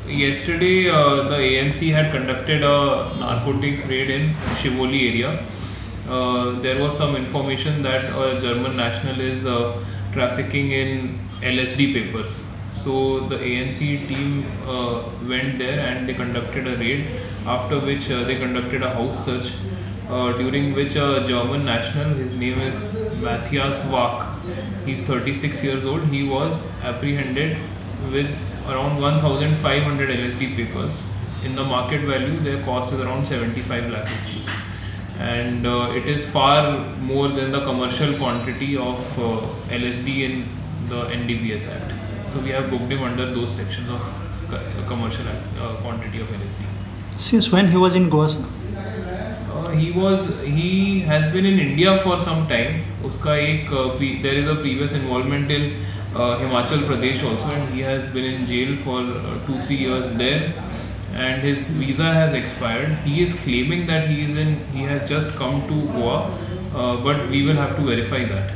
Yesterday, the ANC had conducted a narcotics raid in Shivoli area. There was some information that a German national is trafficking in LSD papers. So the ANC team went there and they conducted a raid, after which they conducted a house search, during which a German national, his name is Mathis Waack, he's 36 years old, he was apprehended with around 1500 LSD papers. In the market value, their cost is around 75 lakh rupees. And it is far more than the commercial quantity of LSD in the NDBS Act. So we have booked him under those sections of commercial quantity of LSD. Since when he was in Goa, sir? He has been in India for some time. Uska there is a previous involvement in Himachal Pradesh also, and he has been in jail for 2-3 years there, and his visa has expired. He is claiming that he has just come to Goa, but we will have to verify that.